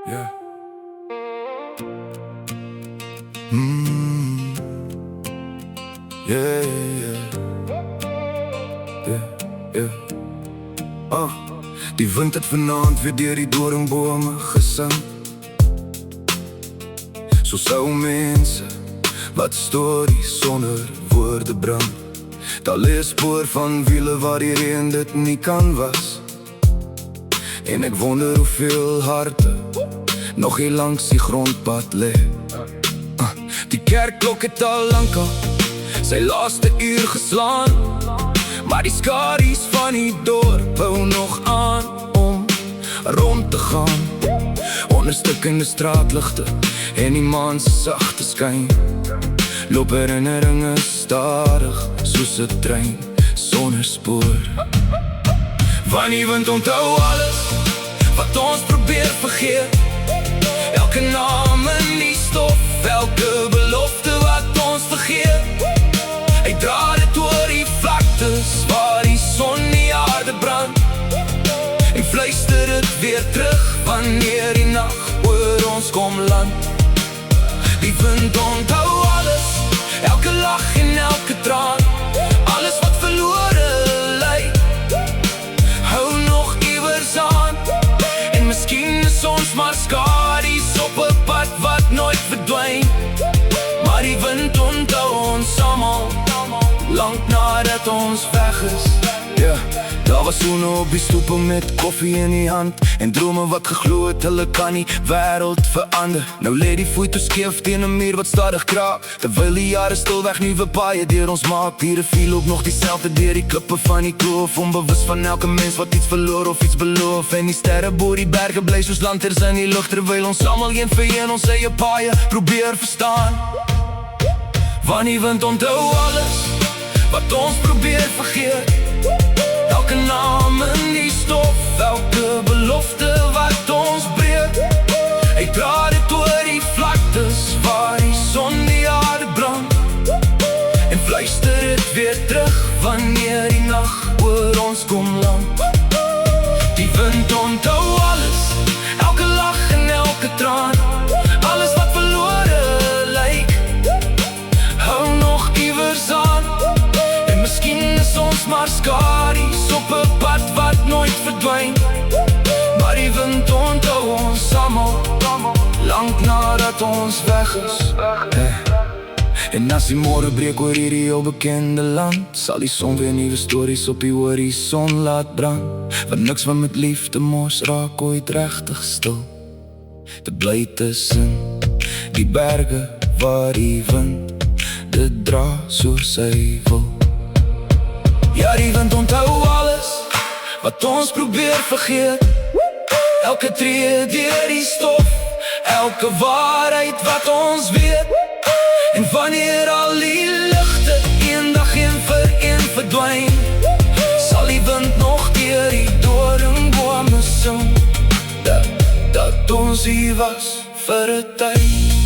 Yeah. Mm. Yeah, yeah. Yeah, yeah. Die wind het vanaand weer deur die doringbome gesing. So sou mense wat stories sonder woorde bring. Daar lê spoor van wiele waar die reën dit nie kan was. En ek wonder hoeveel harte nog hier langs die grondpad lê. Die kerkklok het al lankal sy laaste uur geslaan, maar die skaries van die dorp hou nog aan om rond te gaan. Onder stikkende straatligte en die maan se sagte skyn, loop herinneringe stadig soos 'n trein sonder spoor. Van die wind onthou alles wat ons probeer vergeet, elke naam in die stof, elke belofte wat ons vergeet. Hy dra dit oor die vlaktes waar die son die aarde brand, en fluister dit weer terug wanneer die nag oor ons kom land. Die wind onthou alles, elke lach en elke traan, alles wat verlore lyk, hou nog iewers aan. En miskien is ons maar skaries op 'n pad wat nooit verdwyn, maar die wind onthou ons almal, lank nadat ons weg is. Yeah. Daar was soene op die stoepel met koffie in die hand, en drome wat geglo het, hulle kan die wêreld verander. Nou lê die voet toe skeef teen 'n muur wat stadig kraak, terwyl die jare stilweg nuwe paaie deur ons maak. Die rivier loop nog dieselfde deur die klippe van die kloof, onbewus van elke mens wat iets verloor of iets beloof. En die sterre bo die berge bly soos lanterns in die lug, terwyl ons almal een vir een ons eie paaie probeer verstaan. Want die wind onthou alles wat ons probeer vergeet, elke naam in die stof, elke belofte wat ons breek. Hy dra dit oor die vlaktes waar die son die aarde brand, en fluister dit weer terug wanneer die nag oor ons kom land. Die wind onthou alles, elke lach en elke traan, alles wat verlore lyk, hou nog iewers aan. En miskien is ons maar skaries op 'n pad wat nooit verdwyn, maar die wind onthou ons almal, lank nadat ons weg is. En as die môre breek oor hierdie heel bekende land, sal die son weer nuwe stories op die horison laat brand. Want niks wat met liefde mos raak ooit regtig stil, te bly tussen die berge waar die wind dit dra soos hy wil. Ja, die wind onthou alles wat ons probeer vergeet, elke tree deur die stof, elke waarheid wat ons weet. En wanneer al die ligte eendag een vir een verdwyn, sal die wind nog deur die doringbome sing, dat ons hier was vir 'n tyd.